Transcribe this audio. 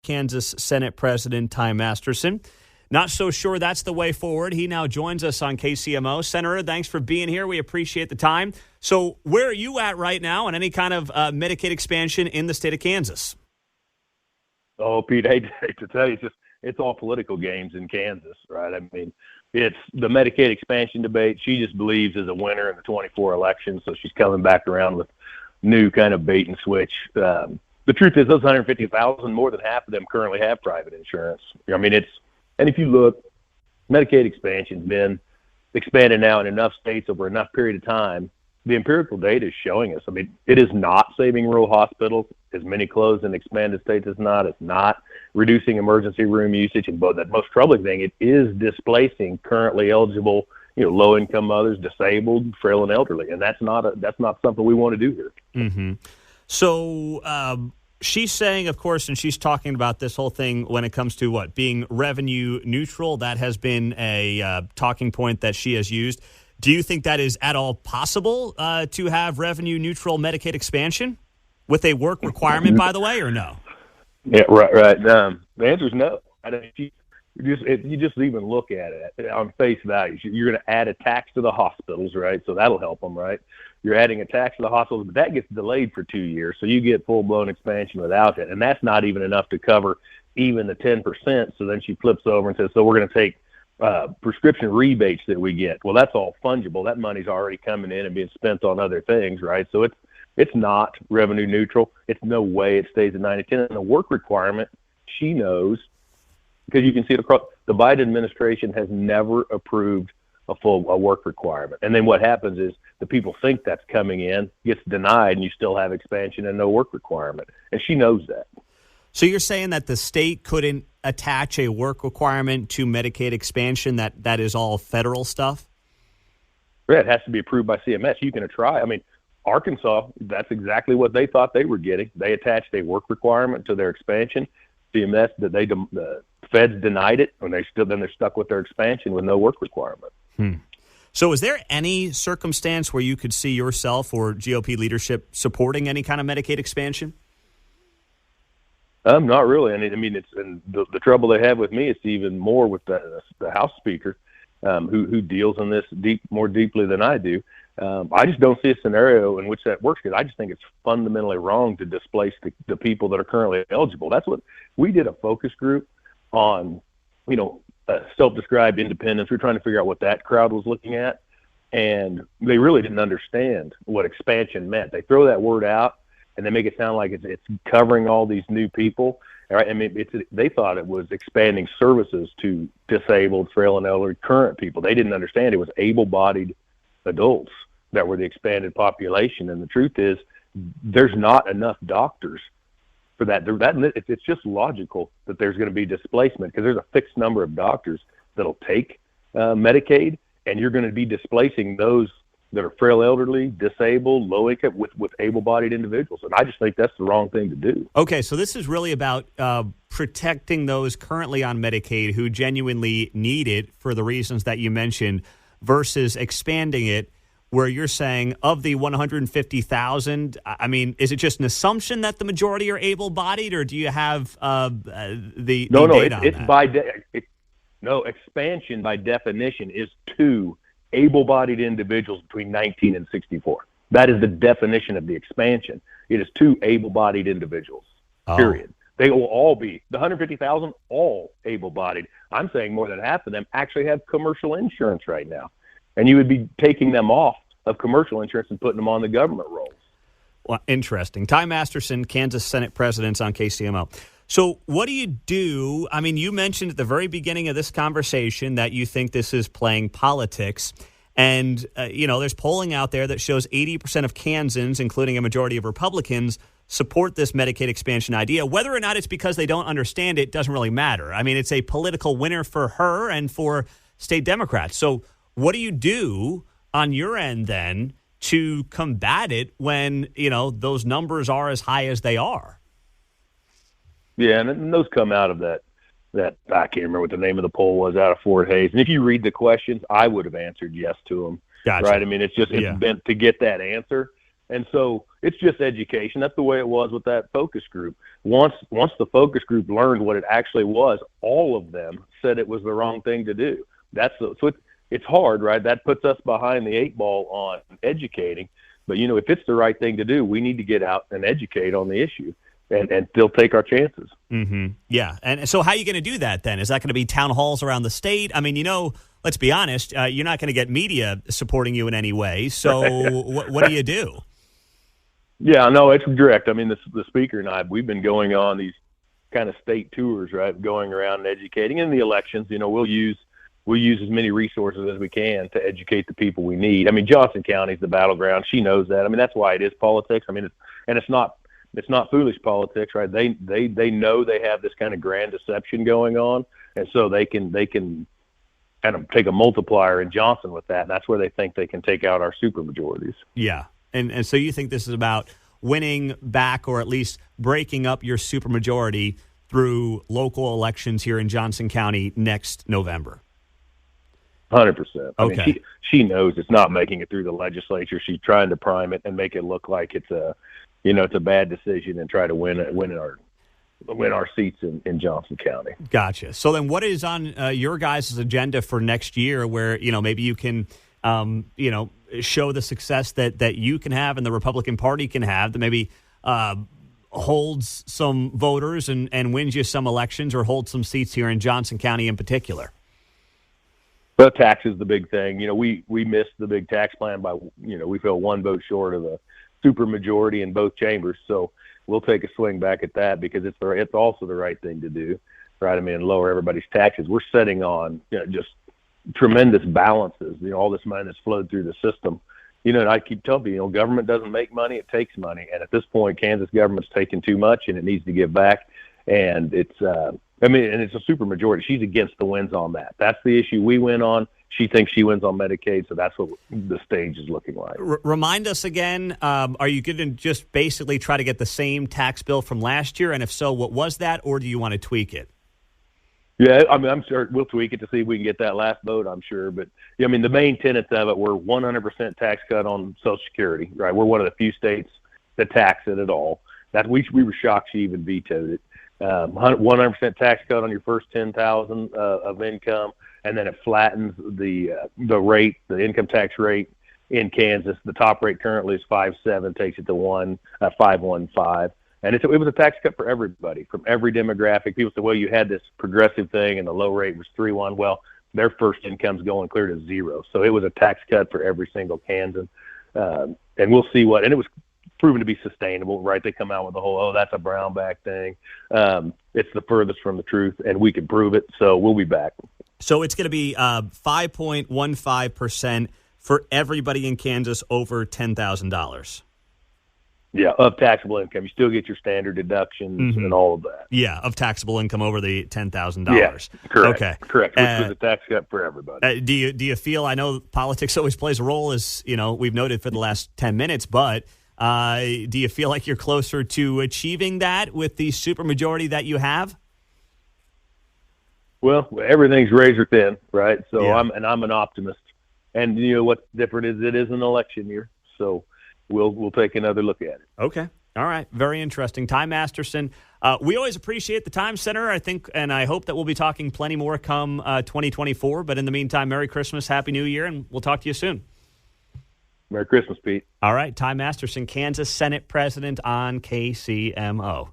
Kansas Senate President Ty Masterson. Not so sure that's the way forward. He now joins us on KCMO. Senator, thanks for being here. We appreciate the time. So where are you at right now on any kind of Medicaid expansion in the state of Kansas? Oh, Pete, I hate to tell you, it's all political games in Kansas, right? I mean, it's the Medicaid expansion debate. She just believes is a winner in the 24 election, so she's coming back around with new kind of bait and switch. The truth is those 150,000, more than half of them currently have private insurance. I mean, and if you look, Medicaid expansion's been expanded now in enough states over enough period of time. The empirical data is showing us. I mean, it is not saving rural hospitals. As many closed and expanded states as not. It's not reducing emergency room usage. And the most troubling thing, it is displacing currently eligible, low-income mothers, disabled, frail, and elderly. And that's not something we want to do here. Mm-hmm. So she's saying, of course, and she's talking about this whole thing when it comes to being revenue neutral. That has been a talking point that she has used. Do you think that is at all possible to have revenue neutral Medicaid expansion with a work requirement, by the way, or no? Yeah, right. The answer is no. I don't, if you just even look at it on face value, you're going to add a tax to the hospitals, right? So that'll help them, right? You're adding a tax to the hospitals, but that gets delayed for 2 years, so you get full-blown expansion without it, and that's not even enough to cover even the 10%. So then she flips over and says, so we're going to take prescription rebates that we get. Well, that's all fungible. That money's already coming in and being spent on other things, right? So it's not revenue neutral. It's no way it stays at 9-10. And the work requirement, she knows, because you can see it across. The Biden administration has never approved a work requirement. And then what happens is the people think that's coming in, gets denied, and you still have expansion and no work requirement. And she knows that. So you're saying that the state couldn't attach a work requirement to Medicaid expansion, that is all federal stuff? Yeah, it has to be approved by CMS. You can try. I mean, Arkansas, that's exactly what they thought they were getting. They attached a work requirement to their expansion. CMS, the feds denied it, and they're stuck with their expansion with no work requirement. So is there any circumstance where you could see yourself or GOP leadership supporting any kind of Medicaid expansion? Not really. And the trouble they have with me is even more with the House Speaker, who deals in this more deeply than I do. I just don't see a scenario in which that works, because I just think it's fundamentally wrong to displace the people that are currently eligible. That's what we did, a focus group on, self-described independents. We're trying to figure out what that crowd was looking at, and they really didn't understand what expansion meant. They throw that word out, and they make it sound like it's covering all these new people. Right? I mean, they thought it was expanding services to disabled, frail, and elderly current people. They didn't understand it was able-bodied adults that were the expanded population. And the truth is, there's not enough doctors for that. It's just logical that there's going to be displacement, because there's a fixed number of doctors that'll take Medicaid, and you're going to be displacing those that are frail, elderly, disabled, low income with able-bodied individuals. And I just think that's the wrong thing to do. Okay, so this is really about protecting those currently on Medicaid who genuinely need it for the reasons that you mentioned, versus expanding it where you're saying of the 150,000, I mean, is it just an assumption that the majority are able-bodied, or do you have the data on that? Expansion by definition is to able-bodied individuals between 19 and 64. That is the definition of the expansion. It is to able-bodied individuals, period. They will all be, the 150,000, all able-bodied. I'm saying more than half of them actually have commercial insurance right now. And you would be taking them off of commercial insurance and putting them on the government rolls. Well, interesting. Ty Masterson, Kansas Senate President on KCMO. So what do you do? I mean, you mentioned at the very beginning of this conversation that you think this is playing politics. And, there's polling out there that shows 80% of Kansans, including a majority of Republicans, support this Medicaid expansion idea. Whether or not it's because they don't understand it doesn't really matter. I mean, it's a political winner for her and for state Democrats. So what do you do on your end then to combat it when, those numbers are as high as they are? Yeah, and those come out of that I can't remember what the name of the poll was, out of Fort Hays. And if you read the questions, I would have answered yes to them. Gotcha. Right? I mean, it's meant to get that answer. And so it's just education. That's the way it was with that focus group. once the focus group learned what it actually was, all of them said it was the wrong thing to do. So it's hard, right? That puts us behind the 8 ball on educating. But, if it's the right thing to do, we need to get out and educate on the issue and still take our chances. Mm-hmm. Yeah. And so how are you going to do that then? Is that going to be town halls around the state? I mean, let's be honest, you're not going to get media supporting you in any way. So what do you do? Yeah, no, it's direct. I mean, the speaker and we've been going on these kind of state tours, right? Going around and educating. In the elections, we'll use as many resources as we can to educate the people we need. I mean, Johnson County is the battleground. She knows that. I mean, that's why it is politics. I mean, it's not foolish politics, right? They know they have this kind of grand deception going on, and so they can kind of take a multiplier in Johnson with that. And that's where they think they can take out our supermajorities. Yeah. And so you think this is about winning back or at least breaking up your supermajority through local elections here in Johnson County next November? 100%. I Okay. mean, she knows it's not making it through the legislature. She's trying to prime it and make it look like it's a bad decision and try to win our seats in Johnson County. Gotcha. So then what is on your guys' agenda for next year where, maybe you can, show the success that you can have and the Republican Party can have that maybe holds some voters and wins you some elections or holds some seats here in Johnson County in particular? Well, tax is the big thing. We missed the big tax plan by, we fell 1 vote short of the supermajority in both chambers. So we'll take a swing back at that because it's also the right thing to do, right? I mean, lower everybody's taxes. We're setting on just tremendous balances. All this money that's flowed through the system. And I keep telling people, government doesn't make money; it takes money. And at this point, Kansas government's taking too much, and it needs to give back. And it's and it's a supermajority. She's against the wins on that. That's the issue we win on. She thinks she wins on Medicaid, so that's what the stage is looking like. Remind us again, are you going to just basically try to get the same tax bill from last year? And if so, what was that, or do you want to tweak it? Yeah, I mean, I'm sure we'll tweak it to see if we can get that last vote, I'm sure. But, the main tenets of it were 100% tax cut on Social Security, right? We're one of the few states that tax it at all. We were shocked she even vetoed it. 100% tax cut on your first $10,000 of income, and then it flattens the rate, the income tax rate in Kansas. The top rate currently is 5.7, takes it to 5.15. And it was a tax cut for everybody, from every demographic. People say, well, you had this progressive thing, and the low rate was 3.1. Well, their first income's going clear to 0. So it was a tax cut for every single Kansan. And we'll see and it was proven to be sustainable, right? They come out with the whole, that's a Brownback thing. It's the furthest from the truth, and we can prove it. So we'll be back. So it's going to be 5.15% for everybody in Kansas over $10,000. Yeah, of taxable income. You still get your standard deductions and all of that. Yeah, of taxable income over the $10,000. Yeah, correct. Okay. Correct, which was a tax cut for everybody. Do you feel, I know politics always plays a role, as we've noted for the last 10 minutes, but do you feel like you're closer to achieving that with the supermajority that you have? Well, everything's razor thin, right? So Yeah. I'm an optimist. And what's different is it is an election year. So we'll take another look at it. Okay. All right. Very interesting. Ty Masterson. We always appreciate the time, Senator. I think, and I hope that we'll be talking plenty more come 2024. But in the meantime, Merry Christmas, Happy New Year, and we'll talk to you soon. Merry Christmas, Pete. All right. Ty Masterson, Kansas Senate President on KCMO.